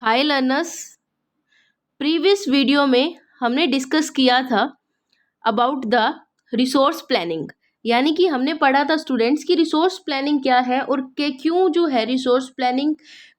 हाय learners. Previous video में हमने discuss किया था अबाउट द रिसोर्स प्लानिंग, यानी कि हमने पढ़ा था स्टूडेंट्स की रिसोर्स प्लानिंग क्या है और के क्यों जो है रिसोर्स प्लानिंग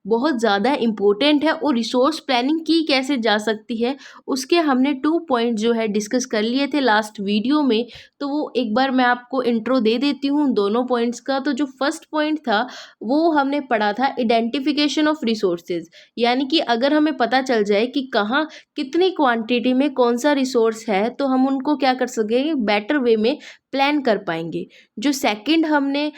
बहुत ज़्यादा इम्पोर्टेंट है और रिसोर्स प्लानिंग की कैसे जा सकती है। उसके हमने 2 पॉइंट जो है डिस्कस कर लिए थे लास्ट वीडियो में, तो वो एक बार मैं आपको इंट्रो दे देती हूँ दोनों पॉइंट्स का। तो जो फर्स्ट पॉइंट था वो हमने पढ़ा था आइडेंटिफिकेशन ऑफ रिसोर्सेज, यानी कि अगर हमें पता चल जाए कि कहाँ कितनी क्वांटिटी में कौन सा रिसोर्स है तो हम उनको क्या कर सकेंगे, बेटर वे में प्लान कर पाएंगे। जो सेकंड हमने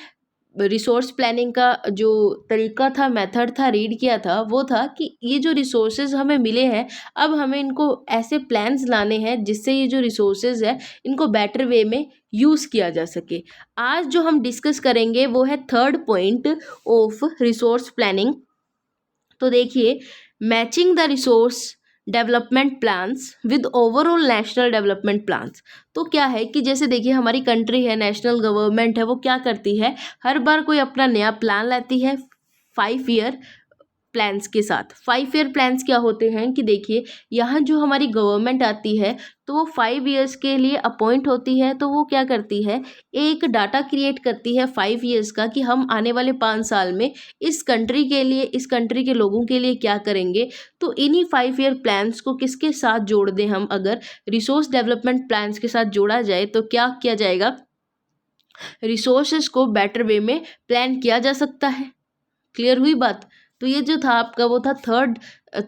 रिसोर्स प्लानिंग का जो तरीका था, मेथड था, रीड किया था, वो था कि ये जो रिसोर्सेज हमें मिले हैं अब हमें इनको ऐसे प्लान्स लाने हैं जिससे ये जो रिसोर्सेज है इनको बेटर वे में यूज़ किया जा सके। आज जो हम डिस्कस करेंगे वो है third point of resource planning. तो देखिए, matching the resource development plans with overall national development plans. तो क्या है कि जैसे देखिए हमारी कंट्री है, नेशनल गवर्नमेंट है, वो क्या करती है, हर बार कोई अपना नया प्लान लाती है 5 ईयर प्लान्स के साथ। 5 ईयर प्लान्स क्या होते हैं कि देखिए यहाँ जो हमारी गवर्नमेंट आती है तो वो 5 ईयर्स के लिए अपॉइंट होती है, तो वो क्या करती है, एक डाटा क्रिएट करती है 5 ईयर्स का कि हम आने वाले 5 साल में इस कंट्री के लिए, इस कंट्री के लोगों के लिए क्या करेंगे। तो इन्हीं 5 ईयर प्लान्स को किसके साथ जोड़ दें हम, अगर रिसोर्स डेवलपमेंट प्लान्स के साथ जोड़ा जाए तो क्या किया जाएगा, रिसोर्सेज को बेटर वे में प्लान किया जा सकता है। क्लियर हुई बात। तो ये जो था आपका वो था थर्ड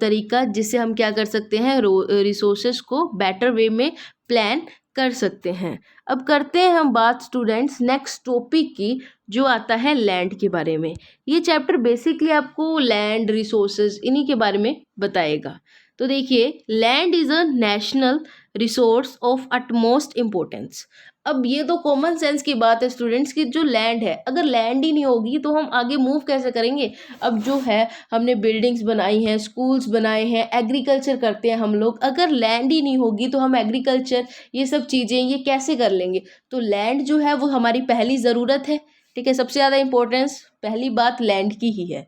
तरीका जिससे हम क्या कर सकते हैं, रिसोर्सेज को बेटर वे में प्लान कर सकते हैं। अब करते हैं हम बात स्टूडेंट्स नेक्स्ट टॉपिक की, जो आता है लैंड के बारे में। ये चैप्टर बेसिकली आपको लैंड रिसोर्सेज इन्हीं के बारे में बताएगा। तो देखिए, land is a national resource of utmost importance. अब ये तो कॉमन सेंस की बात है स्टूडेंट्स की, जो लैंड है, अगर लैंड ही नहीं होगी तो हम आगे मूव कैसे करेंगे। अब जो है हमने बिल्डिंग्स बनाई हैं, स्कूल्स बनाए हैं, एग्रीकल्चर करते हैं हम लोग, अगर लैंड ही नहीं होगी तो हम एग्रीकल्चर ये सब चीज़ें ये कैसे कर लेंगे। तो लैंड जो है वो हमारी पहली ज़रूरत है। ठीक है, सबसे ज़्यादा इंपॉर्टेंस पहली बात लैंड की ही है।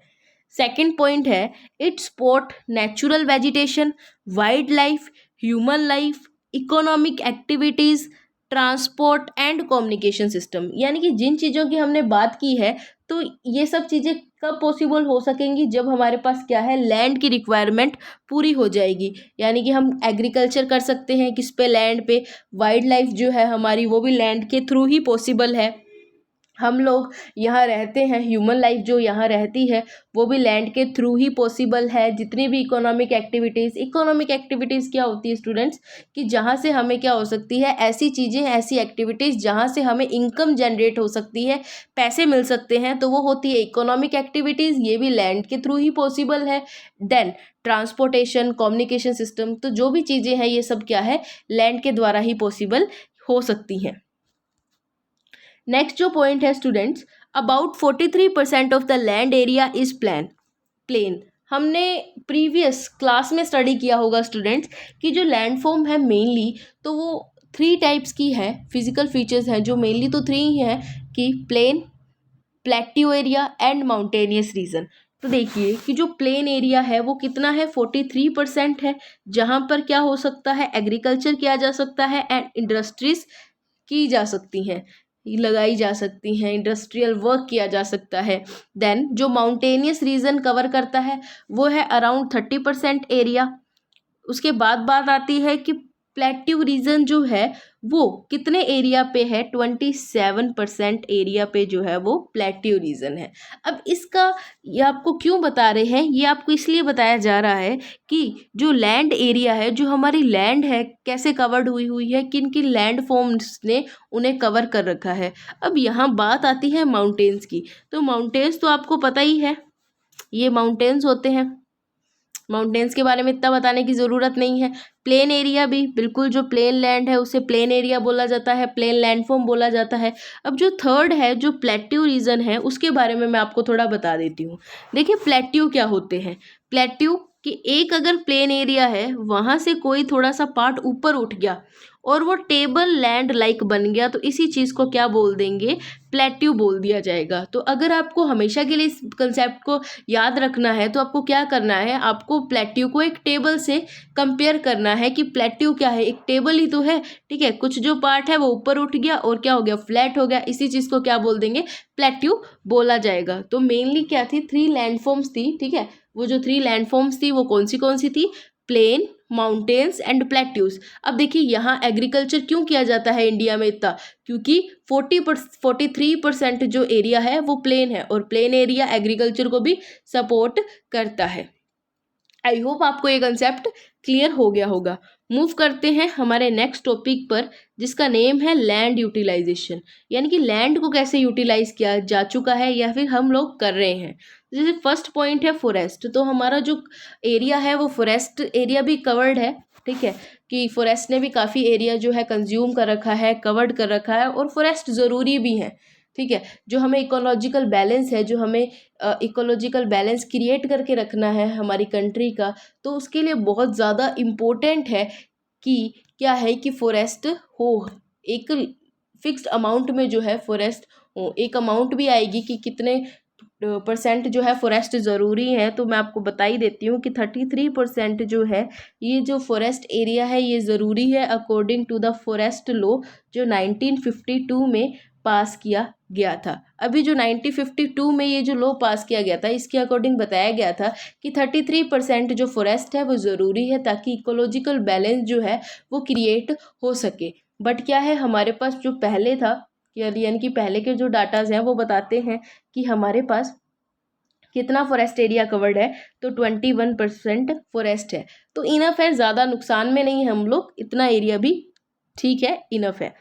सेकेंड पॉइंट है, it support natural vegetation, wild life, human life, economic activities, transport and communication system. यानी कि जिन चीज़ों की हमने बात की है तो ये सब चीज़ें कब पॉसिबल हो सकेंगी, जब हमारे पास क्या है, लैंड की रिक्वायरमेंट पूरी हो जाएगी। यानी कि हम एग्रीकल्चर कर सकते हैं किस पे, लैंड पे। वाइल्ड लाइफ जो है हमारी वो भी लैंड के थ्रू ही पॉसिबल है। हम लोग यहाँ रहते हैं, ह्यूमन लाइफ जो यहाँ रहती है वो भी लैंड के थ्रू ही पॉसिबल है। जितनी भी इकोनॉमिक एक्टिविटीज़ क्या होती है स्टूडेंट्स, कि जहाँ से हमें क्या हो सकती है, ऐसी चीज़ें, ऐसी एक्टिविटीज़ जहाँ से हमें इनकम जनरेट हो सकती है, पैसे मिल सकते हैं, तो वो होती है इकोनॉमिक एक्टिविटीज़। ये भी लैंड के थ्रू ही पॉसिबल है। देन ट्रांसपोर्टेशन, कम्युनिकेशन सिस्टम, तो जो भी चीज़ें हैं ये सब क्या है, लैंड के द्वारा ही पॉसिबल हो सकती हैं। नेक्स्ट जो पॉइंट है students, about 43% of the land area is plain. हमने प्रीवियस क्लास में स्टडी किया होगा स्टूडेंट्स कि जो लैंड फॉर्म है मेनली तो वो 3 टाइप्स की है, फिजिकल फीचर्स हैं जो मेनली तो 3 ही हैं, कि plain, plateau area and mountainous region. तो देखिए कि जो प्लेन एरिया है वो कितना है, 43% है, जहाँ पर क्या हो सकता है, एग्रीकल्चर किया जा सकता है एंड इंडस्ट्रीज की जा सकती हैं, लगाई जा सकती हैं, इंडस्ट्रियल वर्क किया जा सकता है। देन जो माउंटेनियस रीजन कवर करता है वो है अराउंड 30% एरिया। उसके बाद बात आती है कि प्लेट्यू रीजन जो है वो कितने एरिया पे है, 27% एरिया पे जो है वो प्लेट्यू रीजन है। अब इसका ये आपको क्यों बता रहे हैं, ये आपको इसलिए बताया जा रहा है कि जो लैंड एरिया है, जो हमारी लैंड है, कैसे कवर्ड हुई हुई है, किन किन लैंड फॉर्म्स ने उन्हें कवर कर रखा है। अब यहाँ बात आती है माउंटेन्स की। तो माउंटेन्स तो आपको पता ही है, ये माउंटेन्स होते हैं, माउंटेन्स के बारे में इतना बताने की ज़रूरत नहीं है। प्लेन एरिया भी बिल्कुल, जो प्लेन लैंड है उसे प्लेन एरिया बोला जाता है, प्लेन लैंडफॉर्म बोला जाता है। अब जो थर्ड है, जो प्लेट्यू रीजन है, उसके बारे में मैं आपको थोड़ा बता देती हूँ। देखिए प्लेट्यू क्या होते हैं। प्लेट्यू कि एक अगर प्लेन एरिया है, वहाँ से कोई थोड़ा सा पार्ट ऊपर उठ गया और वो टेबल लैंड लाइक बन गया, तो इसी चीज़ को क्या बोल देंगे, प्लेट्यू बोल दिया जाएगा। तो अगर आपको हमेशा के लिए इस कंसेप्ट को याद रखना है तो आपको क्या करना है, आपको प्लेट्यू को एक टेबल से कंपेयर करना है कि प्लेट्यू क्या है, एक टेबल ही तो है, ठीक है। कुछ जो पार्ट है वो ऊपर उठ गया और क्या हो गया, फ्लैट हो गया, इसी चीज़ को क्या बोल देंगे, प्लेट्यू बोला जाएगा। तो मेनली क्या थी, 3 लैंडफॉर्म्स थी, ठीक है। वो जो 3 लैंडफॉर्म्स थी वो कौन सी थी, प्लेन, माउंटेन्स एंड प्लेट्यूज। अब देखिए यहाँ एग्रीकल्चर क्यों किया जाता है इंडिया में इतना, क्योंकि 43% जो एरिया है वो प्लेन है और प्लेन एरिया एग्रीकल्चर को भी सपोर्ट करता है। आई होप आपको ये कंसेप्ट क्लियर हो गया होगा। मूव करते हैं हमारे नेक्स्ट टॉपिक पर, जिसका नेम है लैंड यूटिलाइजेशन, यानी कि लैंड को कैसे यूटिलाइज किया जा चुका है या फिर हम लोग कर रहे हैं। जैसे फर्स्ट पॉइंट है फॉरेस्ट, तो हमारा जो एरिया है वो फॉरेस्ट एरिया भी कवर्ड है, ठीक है, कि फॉरेस्ट ने भी काफ़ी एरिया जो है कंज्यूम कर रखा है, कवर्ड कर रखा है, और फॉरेस्ट ज़रूरी भी है, ठीक है। जो हमें इकोलॉजिकल बैलेंस है, जो हमें इकोलॉजिकल बैलेंस क्रिएट करके रखना है हमारी कंट्री का, तो उसके लिए बहुत ज़्यादा इम्पोर्टेंट है कि क्या है कि फॉरेस्ट हो, एक फिक्स्ड अमाउंट में जो है फॉरेस्ट हो। एक अमाउंट भी आएगी कि कितने परसेंट जो है फॉरेस्ट ज़रूरी है, तो मैं आपको बता ही देती हूँ कि 33% जो है ये जो फॉरेस्ट एरिया है ये ज़रूरी है according to the forest law, जो 1952 में पास किया गया था। अभी जो 1952 में ये जो लॉ पास किया गया था, इसके अकॉर्डिंग बताया गया था कि 33% जो फॉरेस्ट है वो ज़रूरी है ताकि इकोलॉजिकल बैलेंस जो है वो क्रिएट हो सके। बट क्या है, हमारे पास जो पहले था, यानी कि पहले के जो डाटाज हैं वो बताते हैं कि हमारे पास कितना फॉरेस्ट एरिया कवर्ड है, तो 21% फॉरेस्ट है। तो इनफ है, ज़्यादा नुकसान में नहीं है हम लोग, इतना एरिया भी ठीक है, इनफ है।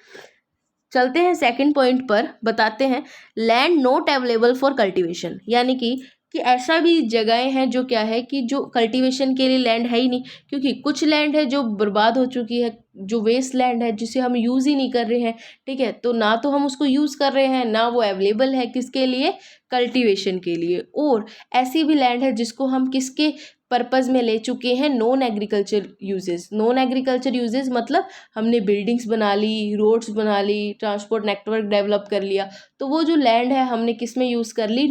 चलते हैं सेकंड पॉइंट पर, बताते हैं land not available for cultivation, यानी कि ऐसा भी जगहें हैं जो क्या है कि जो कल्टीवेशन के लिए लैंड है ही नहीं, क्योंकि कुछ लैंड है जो बर्बाद हो चुकी है, जो वेस्ट लैंड है जिसे हम यूज़ ही नहीं कर रहे हैं, ठीक है। तो ना तो हम उसको यूज़ कर रहे हैं, ना वो अवेलेबल है किसके लिए, कल्टीवेशन के लिए। और ऐसी भी लैंड है जिसको हम किसके पर्पज़ में ले चुके हैं, non agriculture uses. Non agriculture uses मतलब हमने बिल्डिंग्स बना ली, रोड्स बना ली, ट्रांसपोर्ट नेटवर्क डेवलप कर लिया, तो वो जो लैंड है हमने किस में यूज़ कर ली,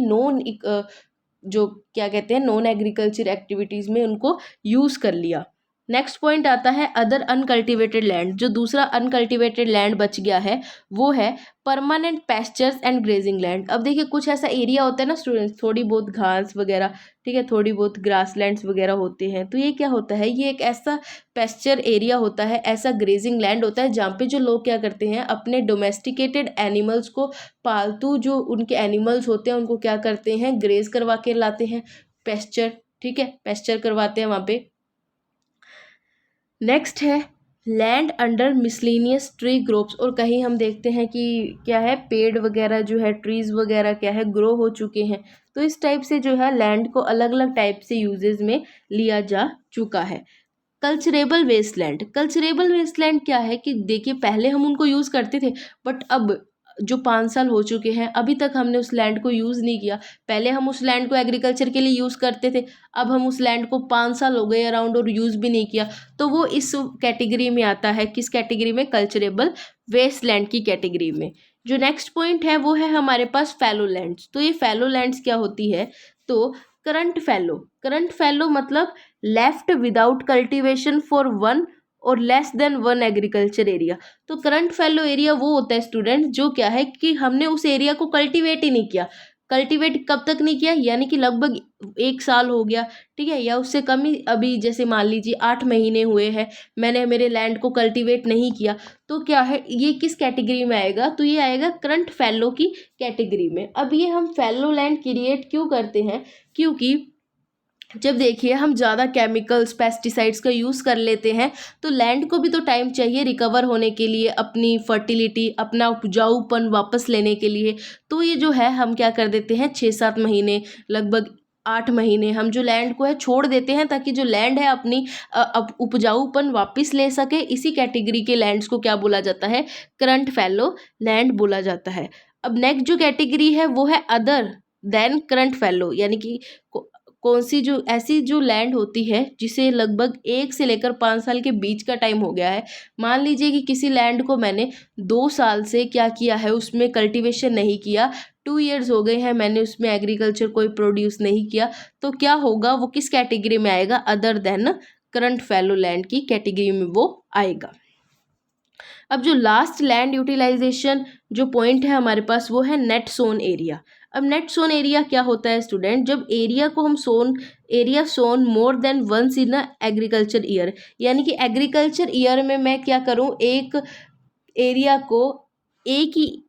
जो क्या कहते हैं, नॉन एग्रीकल्चर एक्टिविटीज़ में उनको यूज़ कर लिया। नेक्स्ट पॉइंट आता है अदर अनकल्टिवेटेड लैंड। जो दूसरा अनकल्टिवेटेड लैंड बच गया है वो है permanent pastures and grazing land. अब देखिए कुछ ऐसा एरिया होता है ना स्टूडेंट्स, थोड़ी बहुत घास वगैरह, ठीक है, थोड़ी बहुत ग्रासलैंड्स वगैरह होते हैं, तो ये क्या होता है, ये एक ऐसा पैस्चर एरिया होता है, ऐसा ग्रेजिंग लैंड होता है जहाँ पे जो लोग क्या करते हैं, अपने डोमेस्टिकेटेड एनिमल्स को, पालतू जो उनके एनिमल्स होते हैं उनको क्या करते हैं, ग्रेज करवा के लाते हैं, पैस्चर, ठीक है, पैस्चर करवाते हैं वहाँ पे। नेक्स्ट है land under miscellaneous tree gropes, और कहीं हम देखते हैं कि क्या है, पेड़ वगैरह जो है, ट्रीज वगैरह क्या है, ग्रो हो चुके हैं, तो इस टाइप से जो है लैंड को अलग अलग टाइप से यूजेस में लिया जा चुका है। कल्चरेबल वेस्टलैंड, कल्चरेबल वेस्टलैंड क्या है कि देखिए पहले हम उनको यूज़ करते थे, बट अब जो 5 साल हो चुके हैं अभी तक हमने उस लैंड को यूज़ नहीं किया। पहले हम उस लैंड को एग्रीकल्चर के लिए यूज़ करते थे, अब हम उस लैंड को 5 साल हो गए अराउंड और यूज़ भी नहीं किया, तो वो इस कैटेगरी में आता है, किस कैटेगरी में, कल्चरेबल वेस्टलैंड की कैटेगरी में। जो नेक्स्ट पॉइंट है वो है हमारे पास फैलो लैंड्स। तो ये फैलो लैंड्स क्या होती है, तो करंट फैलो मतलब left without cultivation for one और less than one agriculture area. तो करंट फैलो एरिया वो होता है स्टूडेंट जो क्या है कि हमने उस एरिया को कल्टीवेट ही नहीं किया। कल्टीवेट कब तक नहीं किया, यानी कि लगभग 1 साल हो गया, ठीक है, या उससे कम ही, अभी जैसे मान लीजिए 8 महीने हुए हैं, मैंने मेरे लैंड को कल्टीवेट नहीं किया, तो क्या है, ये किस कैटेगरी में आएगा, तो ये आएगा करंट फैलो की कैटेगरी में। अब ये हम फैलो लैंड क्रिएट क्यों करते हैं, क्योंकि जब देखिए हम ज़्यादा केमिकल्स पेस्टिसाइड्स का यूज़ कर लेते हैं तो लैंड को भी तो टाइम चाहिए रिकवर होने के लिए, अपनी फर्टिलिटी, अपना उपजाऊपन वापस लेने के लिए। तो ये जो है हम क्या कर देते हैं, 6-7 महीने, लगभग 8 महीने हम जो लैंड को है छोड़ देते हैं ताकि जो लैंड है अपनी उपजाऊपन वापस ले सके। इसी कैटेगरी के लैंड्स को क्या बोला जाता है, करंट फैलो लैंड बोला जाता है। अब नेक्स्ट जो कैटेगरी है वो है अदर देन करंट फैलो, यानी कि कौन सी जो ऐसी जो लैंड होती है जिसे लगभग 1 से लेकर 5 साल के बीच का टाइम हो गया है। मान लीजिए कि किसी लैंड को मैंने 2 साल से क्या किया है, उसमें कल्टीवेशन नहीं किया, 2 ईयर्स हो गए हैं मैंने उसमें एग्रीकल्चर कोई प्रोड्यूस नहीं किया, तो क्या होगा, वो किस कैटेगरी में आएगा, other than current fallow land की कैटेगरी में वो आएगा। अब जो लास्ट लैंड यूटिलाइजेशन जो पॉइंट है हमारे पास वो है नेट सोन एरिया। अब नेट सोन एरिया क्या होता है स्टूडेंट, जब एरिया को हम area sown more than once in a agriculture year, यानी कि एग्रीकल्चर ईयर में मैं क्या करूं, एक एरिया को एक ही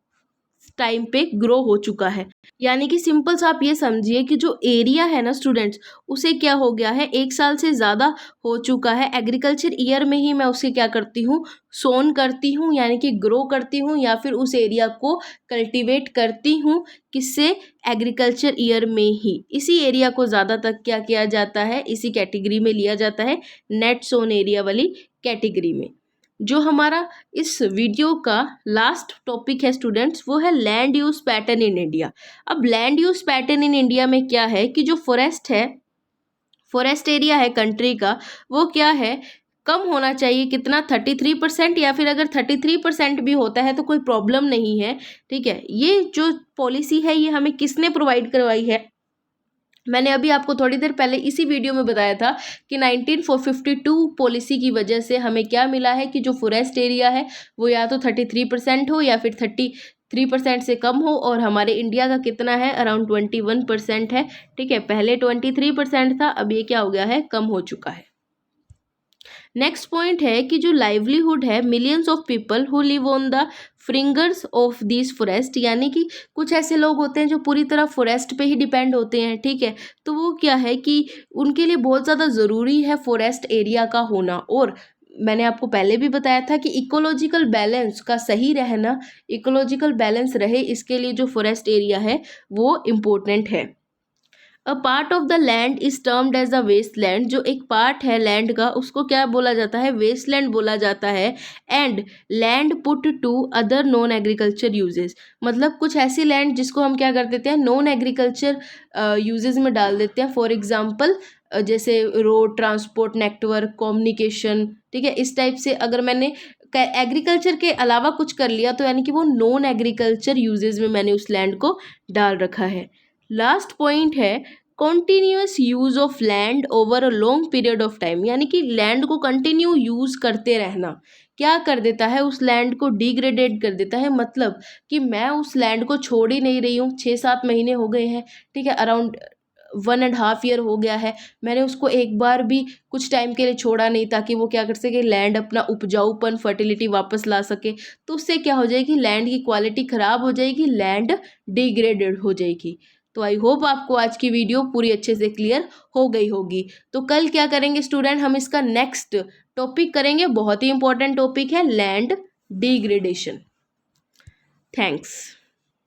टाइम पे ग्रो हो चुका है। यानी कि सिंपल सा आप ये समझिए कि जो एरिया है ना स्टूडेंट्स, उसे क्या हो गया है, 1 साल से ज़्यादा हो चुका है। एग्रीकल्चर ईयर में ही मैं उसे क्या करती हूँ, सोन करती हूँ, यानी कि ग्रो करती हूँ, या फिर उस एरिया को कल्टीवेट करती हूँ। किससे, एग्रीकल्चर ईयर में ही। इसी एरिया को ज़्यादा तक क्या किया जाता है, इसी कैटेगरी में लिया जाता है, नेट सोन एरिया वाली कैटेगरी में। जो हमारा इस वीडियो का लास्ट टॉपिक है स्टूडेंट्स, वो है land use pattern in India. अब land use pattern in India में क्या है कि जो फॉरेस्ट है, फॉरेस्ट एरिया है कंट्री का, वो क्या है, कम होना चाहिए, कितना, 33%, या फिर अगर 33% भी होता है तो कोई प्रॉब्लम नहीं है। ठीक है, ये जो पॉलिसी है ये हमें किसने प्रोवाइड करवाई है, मैंने अभी आपको थोड़ी देर पहले इसी वीडियो में बताया था कि 1952 पॉलिसी की वजह से हमें क्या मिला है कि जो फॉरेस्ट एरिया है वो या तो 33% हो या फिर 33% से कम हो, और हमारे इंडिया का कितना है, अराउंड 21% है। ठीक है, पहले 23% था, अब ये क्या हो गया है, कम हो चुका है। नेक्स्ट पॉइंट है कि जो लाइवलीहुड है, millions of people who live on the fringes of this forest, यानी कि कुछ ऐसे लोग होते हैं जो पूरी तरह फॉरेस्ट पे ही डिपेंड होते हैं। ठीक है, तो वो क्या है कि उनके लिए बहुत ज़्यादा ज़रूरी है फॉरेस्ट एरिया का होना। और मैंने आपको पहले भी बताया था कि इकोलॉजिकल बैलेंस का सही रहना, इकोलॉजिकल बैलेंस रहे, इसके लिए जो फॉरेस्ट एरिया है वो इम्पोर्टेंट है। A part of the land is termed as a waste land, जो एक पार्ट है लैंड का उसको क्या बोला जाता है, वेस्ट लैंड बोला जाता है। And land put to other non agriculture uses, मतलब कुछ ऐसी लैंड जिसको हम क्या कर देते हैं, नॉन एग्रीकल्चर यूजेस में डाल देते हैं। फॉर एग्जाम्पल जैसे रोड ट्रांसपोर्ट नेटवर्क कम्युनिकेशन। ठीक है, इस टाइप से अगर मैंने एग्रीकल्चर के अलावा कुछ कर लिया तो यानी कि वो नॉन एग्रीकल्चर यूजेस में मैंने उस लैंड को डाल रखा है। लास्ट पॉइंट है continuous use of land over a long period of time, यानी कि लैंड को कंटिन्यू यूज करते रहना क्या कर देता है, उस लैंड को डिग्रेडेड कर देता है। मतलब कि मैं उस लैंड को छोड़ ही नहीं रही हूँ, 6-7 महीने हो गए हैं, ठीक है, अराउंड 1.5 ईयर हो गया है, मैंने उसको एक बार भी कुछ टाइम के लिए छोड़ा नहीं ताकि वो क्या कर सके, लैंड अपना उपजाऊपन फर्टिलिटी वापस ला सके। तो उससे क्या हो जाएगी, लैंड की क्वालिटी ख़राब हो जाएगी, लैंड डिग्रेडेड हो जाएगी। तो आई होप आपको आज की वीडियो पूरी अच्छे से क्लियर हो गई होगी। तो कल क्या करेंगे स्टूडेंट, हम इसका नेक्स्ट टॉपिक करेंगे, बहुत ही इंपॉर्टेंट टॉपिक है लैंड डिग्रेडेशन। थैंक्स।